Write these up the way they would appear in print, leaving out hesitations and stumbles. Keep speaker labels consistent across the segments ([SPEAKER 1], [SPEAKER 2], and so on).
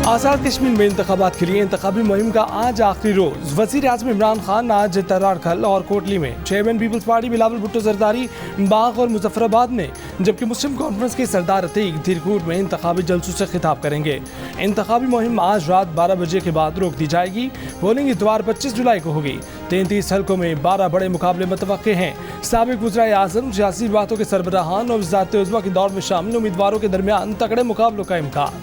[SPEAKER 1] आज़ाद कश्मीर में इंतखाबात के लिए इंतखाबी मुहिम का आज आखिरी रोज। वज़ीर आज़म इमरान खान आज तरारखल और कोटली में, chairman peoples party Bilawal Bhutto Zardari Bagh और मुजफ्फराबाद में, जबकि मुस्लिम कॉन्फ्रेंस के सरदार अतीक धीरकूट में इंतखाबी जलसों से खिताब करेंगे। इंतखाबी मुहिम आज रात 12 बजे के बाद रोक दी जाएगी। पोलिंग इतवार 25 जुलाई को होगी। 33 हल्कों में 12 बड़े मुकाबले मुतवक्के हैं। साबिक वज़ीर आज़म, सियासी बातों के सरबराहान और वज़ारत उज़्मा के दौर में शामिल उम्मीदवारों के दरमियान तगड़े मुकाबलों का इम्कान।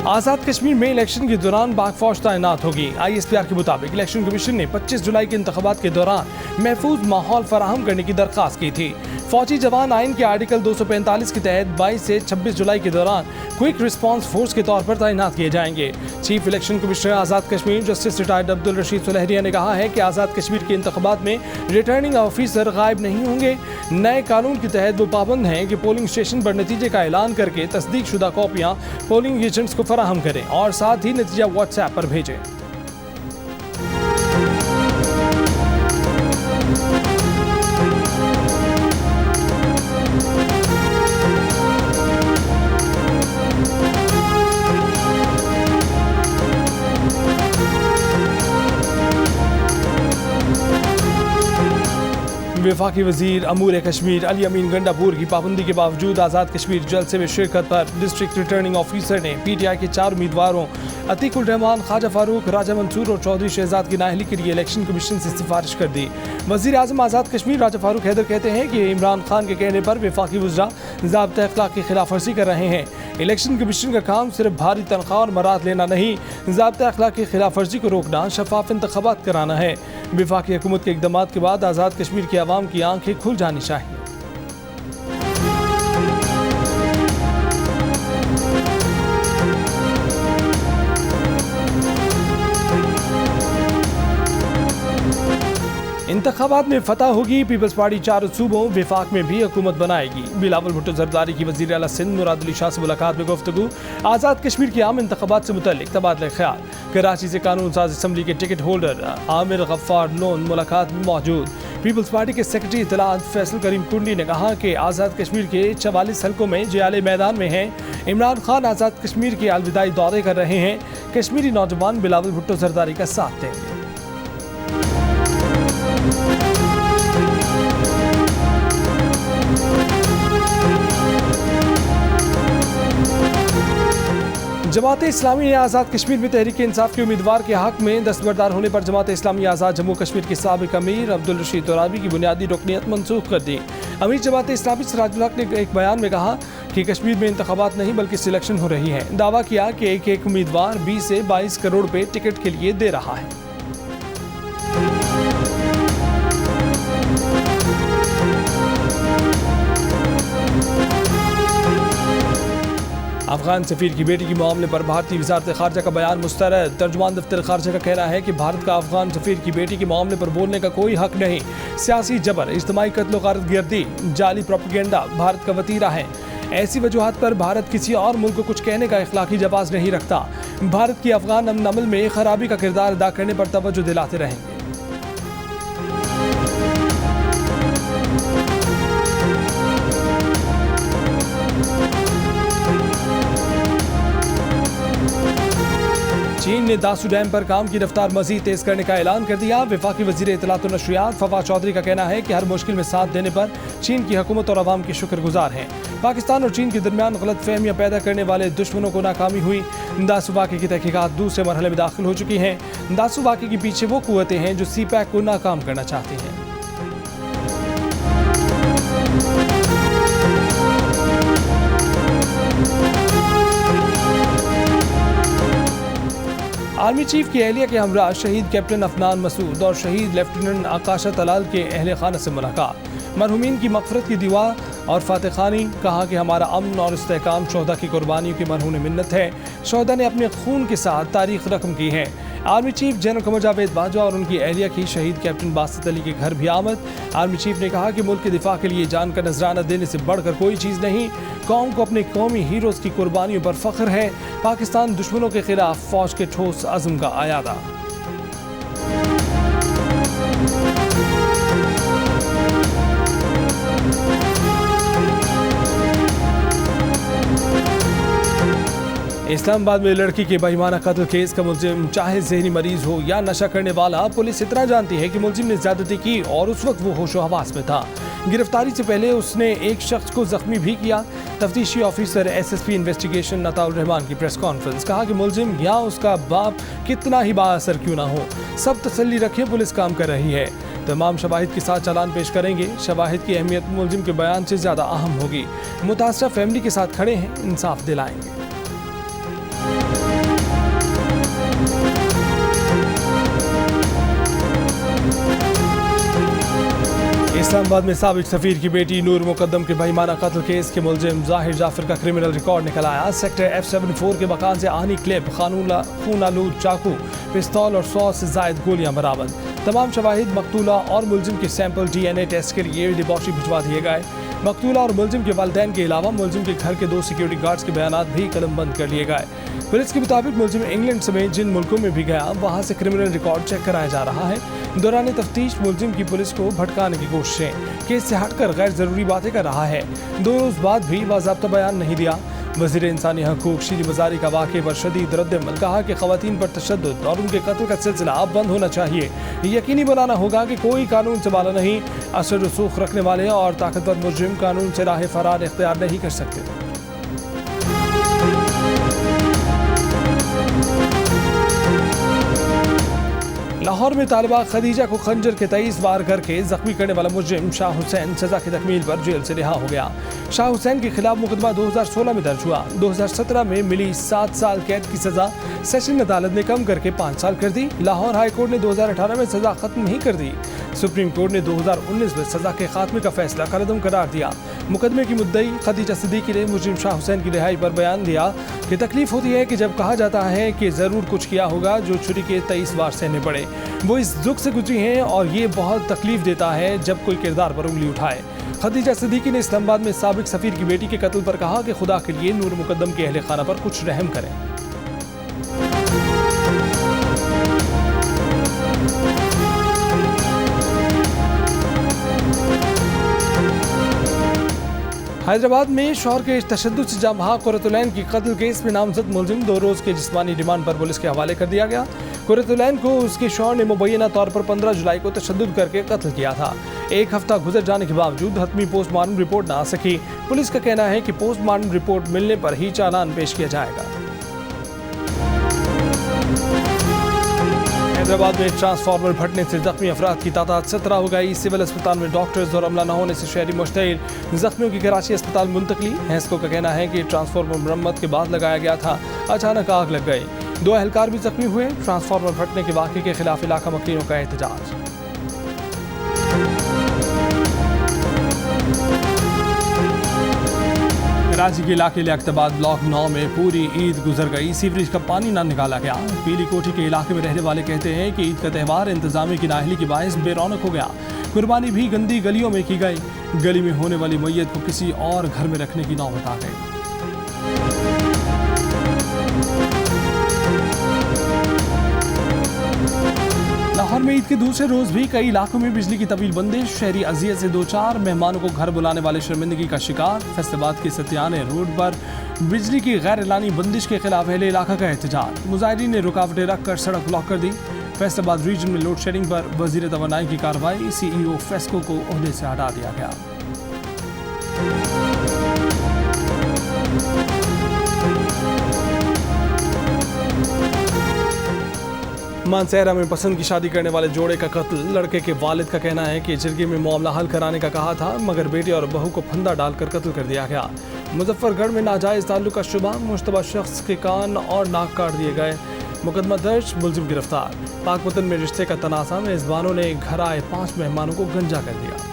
[SPEAKER 1] आज़ाद कश्मीर में इलेक्शन के दौरान पाक फौज तैनात होगी। ISPR के मुताबिक इलेक्शन कमीशन ने 25 जुलाई के इंतखाबात के दौरान महफूज माहौल फराहम करने की दरख्वास्त की थी। फौजी जवान आइन के आर्टिकल 245 के तहत 22 से 26 जुलाई के दौरान क्विक रिस्पांस फोर्स के तौर पर तैनात किए जाएंगे। Chief election commissioner Azad Kashmir justice retired Abdul Rashid Sulehria ने कहा है कि आज़ाद कश्मीर के इंतखाबात में रिटर्निंग ऑफिसर गायब नहीं होंगे। नए कानून के तहत वो पाबंद हैं कि पोलिंग स्टेशन पर नतीजे का ऐलान करके तस्दीक शुदा कॉपियाँ पोलिंग एजेंट्स को फराहम करें और साथ ही नतीजा व्हाट्सएप पर भेजें। वफाकी वजीर अमूर कश्मीर अली अमीन गंडापुर की पाबंदी के बावजूद आज़ाद कश्मीर जलसे में शिरकत पर डिस्ट्रिक्ट रिटर्निंग ऑफिसर ने PTI के 4 उम्मीदवारों अतीकुर रहमान, ख्वाजा फारूक, राजा मंसूर और चौधरी शहजाद की नाअहली के लिए इलेक्शन कमीशन से सिफारिश कर दी। वज़ीर आज़म आज़ाद कश्मीर राजा फारूक हैदर कहते हैं कि इमरान खान के कहने पर वफाकी वज़रा ज़ाब्ता अखलाक की खिलाफ वर्जी कर रहे हैं। इलेक्शन कमीशन का काम सिर्फ भारी तनख्वाह और मराद लेना नहीं, ज़ाब्ता अखलाक की खिलाफ वर्जी को रोकना, शफाफ इंतखाबात कराना है। वफाकी हुकूमत के इक़दामात के बाद आज़ाद कश्मीर की आवाम की आंखें खुल जानी चाहिए। इंतखाबात में फतह होगी। पीपल्स पार्टी 4 सूबों वफाक में भी हुकूमत बनाएगी। बिलावल भुट्टो जरदारी की वज़ीर आला सिंध मुराद अली शाह से मुलाकात में गुफ्तगू। आज़ाद कश्मीर के आम इंतखाबात से मुतल्लिक तबादला ख्याल। कराची से कानून साज असम्बली के टिकट होल्डर आमिर गफ्फार लोन मुलाकात में मौजूद। पीपल्स पार्टी के सेक्रेटरी इत्तलात फैसल करीम कुंडी ने कहा कि आज़ाद कश्मीर के 44 हल्कों में जियाले मैदान में हैं। इमरान खान आज़ाद कश्मीर के अलविदाई दौरे कर रहे हैं। कश्मीरी नौजवान बिलावल भुट्टो जरदारी का साथ देंगे। जमात इस्लामी ने आज़ाद कश्मीर में तहरीक इंसाफ के उम्मीदवार के हक में दस्तबरदार होने पर जमात इस्लामी आज़ाद जम्मू कश्मीर के साबिक अमीर अब्दुल रशीद तोराबी की बुनियादी रुकनियत मनसूख कर दी। अमीर जमात इस्लामी सिराजुल हक ने एक बयान में कहा कि कश्मीर में इंतखाबात नहीं बल्कि सिलेक्शन हो रही है। दावा किया कि एक उम्मीदवार 20 से 22 करोड़ रुपए टिकट के लिए दे रहा है। अफगान सफीर की बेटी के मामले पर भारतीय वज़ारत ख़ारजा का बयान मुस्तरद। तर्जुमान दफ्तर ख़ारजा का कहना है कि भारत का अफगान सफीर की बेटी के मामले पर बोलने का कोई हक नहीं। सियासी जबर, इज्तिमाई कत्ल गारत गिरदी, जाली प्रोपेगेंडा भारत का वतीरा है। ऐसी वजूहात पर भारत किसी और मुल्क को कुछ कहने का इखलाकी जवाज़ नहीं रखता। भारत की अफगान अमन अमल में खराबी का किरदार अदा करने पर तवज्जो दिलाते रहेंगे। चीन ने दासू डैम पर काम की रफ्तार मजीद तेज करने का ऐलान कर दिया। वफाकी वजीर इत्तलात और नशरियात फवाद चौधरी का कहना है कि हर मुश्किल में साथ देने पर चीन की हुकूमत और अवाम के शुक्रगुजार हैं। पाकिस्तान और चीन के दरमियान गलतफहमियां पैदा करने वाले दुश्मनों को नाकामी हुई। दासू वाक़े की तहकीकात दूसरे मरहले में दाखिल हो चुकी हैं। दासू वाक़े के पीछे वो कुव्वतें हैं जो CPAC को नाकाम करना चाहती हैं। आर्मी चीफ की अहलिया के हमरा शहीद कैप्टन अफनान मसूद और शहीद लेफ्टिनेंट आकाशा तलाल के अहले खाना से मुलाकात। मरहूमीन की मग़फ़िरत की दुआ और फातह खानी। कहा कि हमारा अमन और इस्तेहकाम शोहदा की कुर्बानियों की मरहून मिन्नत है। शोहदा ने अपने खून के साथ तारीख रकम की है। Army chief general Qamar Javed Bajwa और उनकी अहलिया की शहीद कैप्टन बासित अली के घर भी आमद। आर्मी चीफ ने कहा कि मुल्क के दिफा के लिए जान का नजराना देने से बढ़कर कोई चीज़ नहीं। कौम को अपने कौमी हीरोज़ की कुर्बानियों पर फ़ख्र है। पाकिस्तान दुश्मनों के खिलाफ फ़ौज के ठोस अज़्म का आयादा। इस्लामाबाद में लड़की के बेईमाना कत्ल केस का मुलजिम चाहे जहनी मरीज हो या नशा करने वाला, पुलिस इतना जानती है कि मुलजिम ने ज्यादती की और उस वक्त वो होशो हवास में था। गिरफ्तारी से पहले उसने एक शख्स को जख्मी भी किया। तफ्तीशी officer SSP investigation Ataur Rehman की प्रेस कॉन्फ्रेंस, कहा कि मुलजिम या उसका बाप कितना ही बाअसर क्यों ना हो, सब तसल्ली रखें, पुलिस काम कर रही है। तमाम शवाहिद के साथ चालान पेश करेंगे। शवाहिद की अहमियत मुलजिम के बयान से ज्यादा अहम होगी। मुतासरा फैमिली के साथ खड़े हैं, इंसाफ दिलाएंगे। इस्लामाबाद में साबिक सफीर की बेटी नूर मुकद्दम के बेईमाना कत्ल केस के मुलजिम जाहिर जाफर का क्रिमिनल रिकॉर्ड निकल आया। सेक्टर F74 के मकान से आनी क्लिप, खून आलूद चाकू, पिस्तौल और 100 से जायद गोलियां बरामद। तमाम शवाहिद, मकतूला और मुलजिम के सैंपल DNA टेस्ट के लिए लेबॉर्ट्री भिजवा दिए गए। मकतूला और मुलजिम के वालिदैन के अलावा मुलजिम के घर के 2 सिक्योरिटी गार्ड्स के बयान भी कलमबंद कर लिए गए। पुलिस के मुताबिक मुलजिम इंग्लैंड समेत जिन मुल्कों में भी गया, वहां से क्रिमिनल रिकॉर्ड चेक कराया जा रहा है। दौरान तफ्तीश मुलजिम की पुलिस को भटकाने की कोशिशें, केस से हटकर गैर जरूरी बातें कर रहा है। 2 रोज बाद भी बाज़ाब्ता बयान नहीं दिया। वज़ीर इंसानी हकूक शीरी मज़ारी का वाक़े पर शदीद रद्द-ए-अमल, कहा कि ख़वातीन पर तशद्दुद और उनके कत्ल का सिलसिला अब बंद होना चाहिए। यकीनी बनाना होगा कि कोई कानून से बाला नहीं, असर रसूख रखने वाले और ताकतवर मुजरिम कानून से राह फरार इख्तियार नहीं कर सकते। लाहौर में तालिबा खदीजा को खंजर के 23 वार करके जख्मी करने वाला मुजरिम शाह हुसैन सजा की तकमील पर जेल से रिहा हो गया। शाह हुसैन के खिलाफ मुकदमा 2016 में दर्ज हुआ। 2017 में मिली 7 साल कैद की सजा सेशन अदालत ने कम करके 5 साल कर दी। लाहौर हाई कोर्ट ने 2018 में सजा खत्म नहीं कर दी। सुप्रीम कोर्ट ने 2019 में सजा के खात्मे का फैसला कलअदम करार दिया। मुकदमे की मुद्दई खदीजा सिद्दीकी ने मुजरिम शाह हुसैन की रिहाई पर बयान दिया कि तकलीफ होती है कि जब कहा जाता है कि जरूर कुछ किया होगा जो छुरी के 23 वार सहने पड़े। वो इस दुख से गुजरी हैं और ये बहुत तकलीफ देता है जब कोई किरदार पर उंगली उठाए। खदीजा सिद्दीकी ने इस्लामाबाद में साबिक सफीर की बेटी के कत्ल पर कहा कि खुदा के लिए नूर मुकद्दम के अहले खाना पर कुछ रहम करें। हैदराबाद में शौहर के तशद्दुद से जाँ कुर्रतुलैन की कत्ल केस में नामजद मुलजिम 2 रोज के जिस्मानी रिमांड पर पुलिस के हवाले कर दिया गया। कुर्रतुलैन को उसके शौहर ने मुबैना तौर पर 15 जुलाई को तशद्दुद करके कत्ल किया था। 1 हफ्ता गुजर जाने के बावजूद हतमी पोस्टमार्टम रिपोर्ट न आ सकी। पुलिस का कहना है कि पोस्टमार्टम रिपोर्ट मिलने पर ही चालान पेश किया जाएगा। हैदराबाद में ट्रांसफार्मर फटने से जख्मी अफराद की तादाद 17 हो गई। सिविल अस्पताल में डॉक्टर्स और अमला न होने से शहरी मुश्तइल। जख्मियों की कराची अस्पताल मुंतकली। हैस्को का कहना है कि ट्रांसफार्मर मरम्मत के बाद लगाया गया था, अचानक आग लग गई। 2 एहलकार भी जख्मी हुए। ट्रांसफार्मर फटने के वाक़े के खिलाफ इलाका मकीनों का एहतजाज। कराची के इलाके लियाकताबाद ब्लॉक 9 में पूरी ईद गुजर गई। सीवरेज का पानी ना निकाला गया। पीली कोठी के इलाके में रहने वाले कहते हैं कि ईद का त्यौहार इंतजामी की नाअहली के बायस बेरौनक हो गया। कुर्बानी भी गंदी गलियों में की गई। गली में होने वाली मैयत को किसी और घर में रखने की नौबत आ गई। लाहौर में ईद के दूसरे रोज भी कई इलाकों में बिजली की तवील बंदिश। शहरी अजियत से 2-4 मेहमानों को घर बुलाने वाले शर्मिंदगी का शिकार। फैसलाबाद के सत्याने रोड पर बिजली की गैर एलानी बंदिश के खिलाफ अहले इलाका का एहतजाज। मुजाहिरीन ने रुकावटें रखकर सड़क ब्लॉक कर दी। फैसलाबाद रीजन में लोड शेडिंग पर वजीर तवानाई की कार्रवाई। CEO फेस्को को ओहदे से हटा दिया गया। मानसहरा में पसंद की शादी करने वाले जोड़े का कत्ल। लड़के के वालिद का कहना है कि जिरगी में मामला हल कराने का कहा था, मगर बेटे और बहू को फंदा डालकर कत्ल कर दिया गया। मुजफ्फरगढ़ में नाजायज ताल्लुक का शुबा। मुश्तबा शख्स के कान और नाक काट दिए गए। मुकदमा दर्ज, मुलजिम गिरफ्तार। पाकपतन में रिश्ते का तनाज़ा। मेज़बानों ने घर आए 5 मेहमानों को गंजा कर दिया।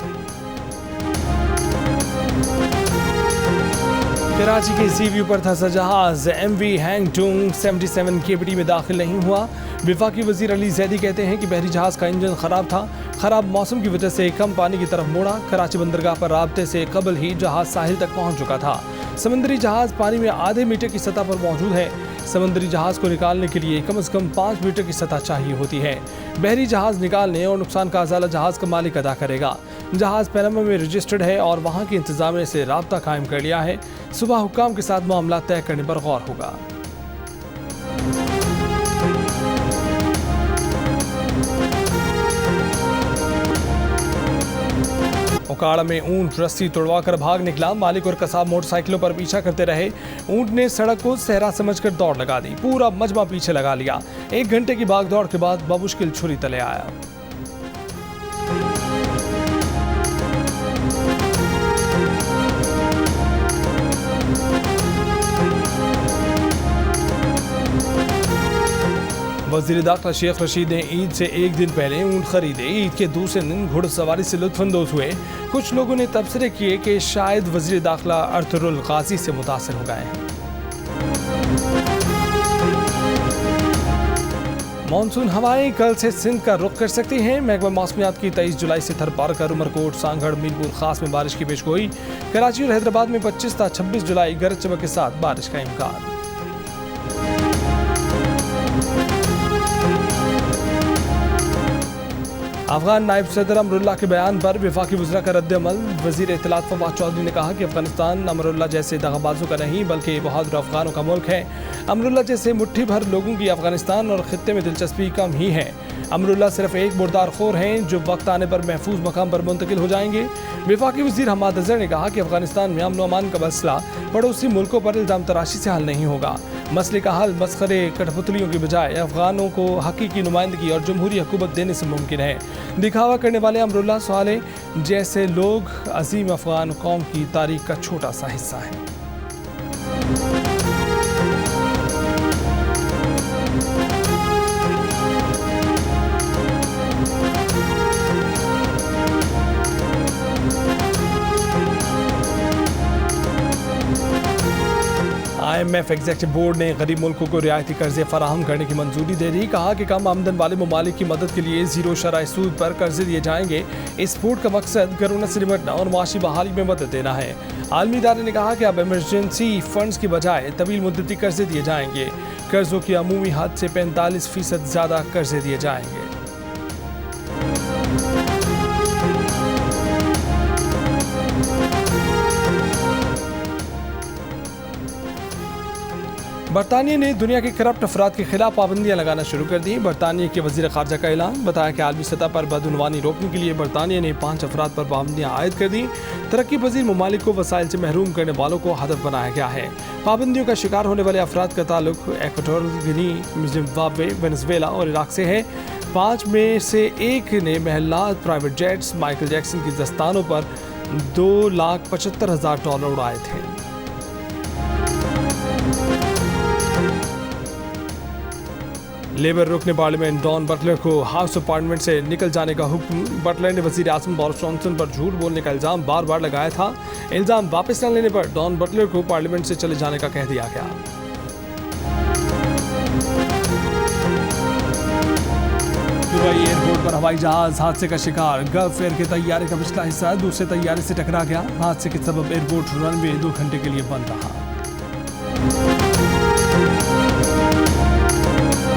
[SPEAKER 1] कराची के सीव्यू पर था जहाज MV हैंगटुंग 77 KBT में दाखिल नहीं हुआ। विफाकी वजीर अली जैदी कहते हैं कि बहरी जहाज का इंजन खराब था। खराब मौसम की वजह से कम पानी की तरफ मोड़ा। कराची बंदरगाह पर राब्ते से कबल ही जहाज साहिल तक पहुंच चुका था। समंदरी जहाज पानी में आधे मीटर की सतह पर मौजूद है। समुद्री जहाज को निकालने के लिए कम से कम 5 मीटर की सतह चाहिए होती है। बहरी जहाज निकालने और नुकसान का अजाला जहाज का मालिक अदा करेगा। जहाज पनामा में रजिस्टर्ड है और वहां की इंतजामिया से राब्ता कायम कर लिया है। सुबह हुक्काम के साथ मामला तय करने पर गौर होगा। उकाड़ा में ऊंट रस्सी तोड़वाकर भाग निकला। मालिक और कसाब मोटरसाइकिलों पर पीछा करते रहे। ऊंट ने सड़क को सहरा समझकर दौड़ लगा दी। पूरा मजमा पीछे लगा लिया। 1 घंटे की भागदौड़ के बाद बमुश्किल छुरी तले आया। वज़ीर दाखिला शेख रशीद ने ईद से 1 दिन पहले ऊंट खरीदे। ईद के दूसरे दिन घुड़सवारी से लुत्फानंदोज हुए। कुछ लोगों ने तबसरे किए कि शायद वज़ीर दाखिला अर्थुरुल गाजी से मुतासिर हो गए हैं। मानसून हवाएं कल से सिंध का रुख कर सकती हैं। महकमा मौसमियात की 23 जुलाई से थरपारकर, उमरकोट, सांगड़, मीरपुर खास में बारिश की पेशगोई। कराची और हैदराबाद में 25 था 26 जुलाई गरज चमक के साथ बारिश का इम्कान। अफगान नायब सदर अमरुल्लाह के बयान पर वफाकी वज़रा का रद्द-ए-अमल। वज़ीर इत्तलात फवाद चौधरी ने कहा कि अफगानिस्तान अमरुल्लाह जैसे दगाबाजों का नहीं बल्कि बहादुर अफगानों का मुल्क है। अमरुल्लाह जैसे मुट्ठी भर लोगों की अफगानिस्तान और खित्ते में दिलचस्पी कम ही है। अमरुल्लाह सिर्फ एक मुर्दार खोर हैं जो वक्त आने पर महफूज मकाम पर मुंतकिल हो जाएंगे। वफाकी वज़ीर हम्माद अज़हर ने कहा कि अफगानिस्तान में अमन अमान का मसला पड़ोसी मुल्कों पर इल्ज़ाम तराशी से हल नहीं होगा। मसले का हल मस्खरे कठपुतलियों की बजाय अफगानों को हकीकी नुमाइंदगी और जमहूरी हुकूमत देने से मुमकिन है। दिखावा करने वाले अमरुल्लाह साले जैसे लोग अजीम अफगान कौम की तारीख का छोटा सा हिस्सा हैं। IMF एग्जीक्यूटिव बोर्ड ने गरीब मुल्कों को रियायती कर्जे फराहम करने की मंजूरी दे दी। कहा कि कम आमदन वाले ममालिक की मदद के लिए 0 शरह सूद पर कर्जे दिए जाएंगे। इस बोर्ड का मकसद कोरोना से निपटना और माशी बहाली में मदद देना है। आलमी इदारे ने कहा कि अब इमरजेंसी फंड्स की बजाय तवील मुद्दती कर्जे दिए जाएंगे। कर्जों की अमूमी हद से 45% ज़्यादा कर्जे दिए जाएंगे। बरतानिया ने दुनिया के करप्ट अफराद के खिलाफ पाबंदियां लगाना शुरू कर दी। बरतानिया के वज़ीर ख़ारजा का ऐलान। बताया कि आलमी सतह पर बदउनवानी रोकने के लिए बरतानिया ने 5 अफराद पर पाबंदियां आयद कर दी। तरक्की पजीर ममालिक को वसाइल से महरूम करने वालों को हदफ बनाया गया है। पाबंदियों का शिकार होने वाले अफराद का ताल्लुक इक्वाटोरियल गिनी, जिम्बाब्वे, वेनेजुएला और इराक से है। 5 में से 1 ने महलात, प्राइवेट जेट्स, माइकल जैक्सन की दस्तानों पर $2,75,000 उड़ाए थे। लेबर रुक ने पार्लियामेंट डॉन बटलर को हाउस ऑफ पार्लियामेंट से निकल जाने का हुक्म। बटलर ने वज़ीर आज़म बोरिस जॉनसन पर झूठ बोलने का इल्ज़ाम बार बार लगाया था। इल्ज़ाम वापस न लेने पर डॉन बटलर को पार्लियामेंट से चले जाने का कह दिया गया। दुबई एयरपोर्ट पर हवाई जहाज हादसे का शिकार। गल्फ एयर के तैयारे का पिछला हिस्सा दूसरे तैयारे से टकरा गया। हादसे के सबब एयरपोर्ट रनवे 2 घंटे के लिए बंद रहा।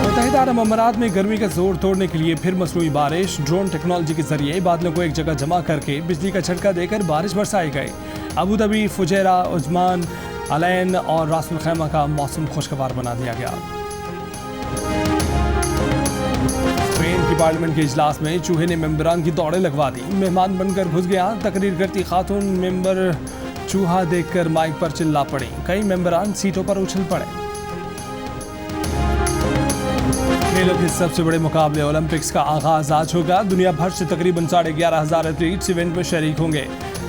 [SPEAKER 1] मुत्तहिदा अरब अमारात में गर्मी का जोर तोड़ने के लिए फिर मसनूई बारिश। ड्रोन टेक्नोलॉजी के जरिए बादलों को एक जगह जमा करके बिजली का झटका देकर बारिश बरसाई गई। Abu Dhabi, Fujairah, Usman, Al Ain और रासुल खैमा का मौसम खुशगवार बना दिया गया। स्पेन की पार्लियामेंट के इजलास में चूहे ने मेंबरान की दौड़े लगवा दी। मेहमान बनकर घुस गया। तकरीर करती खातून मेंबर चूहा देखकर माइक पर चिल्ला पड़ी। कई मेंबरान सीटों पर उछल पड़े। खेलों के सबसे बड़े मुकाबले ओलंपिक्स का आगाज आज होगा। दुनिया भर से तकरीबन 11,500 एथलीट्स इवेंट में शरीक होंगे।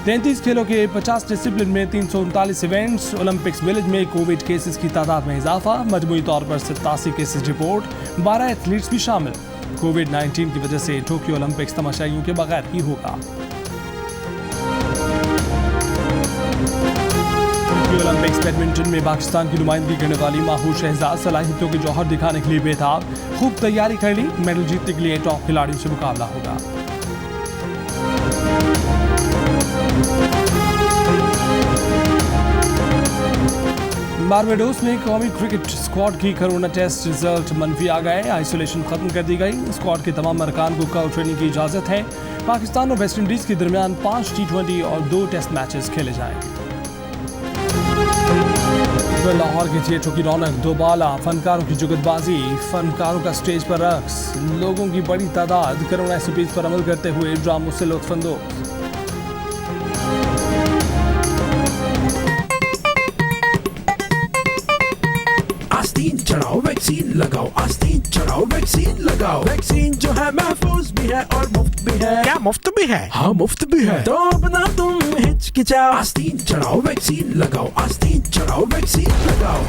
[SPEAKER 1] 33 खेलों के 50 डिसिप्लिन में 339 इवेंट्स। ओलंपिक्स विलेज में कोविड केसेस की तादाद में इजाफा। मजमूई तौर पर 87 केसेस रिपोर्ट। 12 एथलीट्स भी शामिल। कोविड-19 की वजह से टोक्यो ओलंपिक्स तमाशाइयों के बगैर ही होगा। ओलंपिक्स बैडमिंटन में पाकिस्तान की नुमाइंदगी करने वाली माहूर शहजाद सलाहियतों के जौहर दिखाने के लिए बेताब। खूब तैयारी कर ली। मेडल जीतने के लिए टॉप खिलाड़ियों से मुकाबला होगा। बारबाडोस में कौमी क्रिकेट स्क्वाड की कोरोना टेस्ट रिजल्ट मनफी आ गए। आइसोलेशन खत्म कर दी गई। स्क्वाड के तमाम अरकान को कल ट्रेनिंग की इजाजत है। पाकिस्तान और वेस्ट इंडीज के दरमियान 5 T20 और 2 टेस्ट मैचेस खेले जाएंगे। लाहौर के थिएटरों की रौनक दोबाला, फनकारों की जुगतबाजी, फनकारों का स्टेज पर रक्स, लोगों की बड़ी तादाद कोरोना SOPs पर अमल करते हुए ड्रामों से लुत्फानंदोज।
[SPEAKER 2] आस्तीन चढ़ाओ वैक्सीन लगाओ, आस्तीन चढ़ाओ वैक्सीन लगाओ। वैक्सीन जो है महफूज भी है और मुफ्त भी है।
[SPEAKER 3] क्या मुफ्त भी है?
[SPEAKER 2] हाँ मुफ्त भी है। तो अब ना तुम हिचकिचाओ, आस्तीन चढ़ाओ वैक्सीन लगाओ, आस्तीन चढ़ाओ वैक्सीन लगाओ।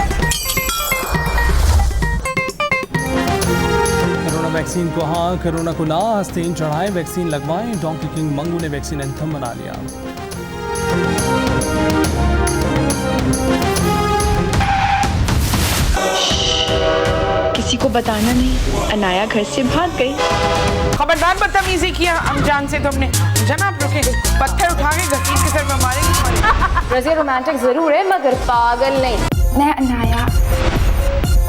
[SPEAKER 1] कोरोना वैक्सीन को हाँ, कोरोना को ना, आस्तीन चढ़ाएं वैक्सीन लगवाएं। डोंकी किंग मंगू ने वैक्सीन एंथम बना लिया।
[SPEAKER 4] किसी को बताना नहीं, अनाया घर से भाग गई।
[SPEAKER 5] खबरदार बदतमीजी किया अमजान से तुमने। जनाब रुके, पत्थर उठा के घसीट के सर में मारेंगे।
[SPEAKER 6] रज़िया रोमांटिक जरूर है मगर पागल नहीं।
[SPEAKER 4] मैं अनाया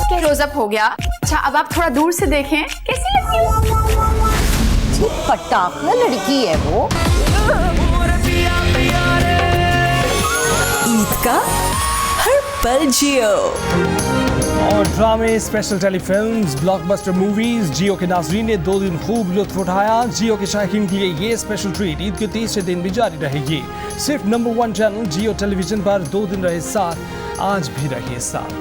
[SPEAKER 4] क्या रोज़अप हो गया? अच्छा अब आप थोड़ा दूर से देखें कैसी लगती है।
[SPEAKER 6] पटाखा लड़की है वो।
[SPEAKER 7] ईद का हर पल जियो।
[SPEAKER 1] और ड्रामे, स्पेशल टेलीफिल्म्स, ब्लॉकबस्टर मूवीज, जियो के नाजरीन ने 2 दिन खूब लुत्फ उठाया। जियो के शायकीन के लिए ये स्पेशल ट्रीट ईद के तीसरे दिन भी जारी रहेगी। सिर्फ नंबर 1 चैनल जियो टेलीविजन पर 2 दिन रहे साथ, आज भी रहिए साथ।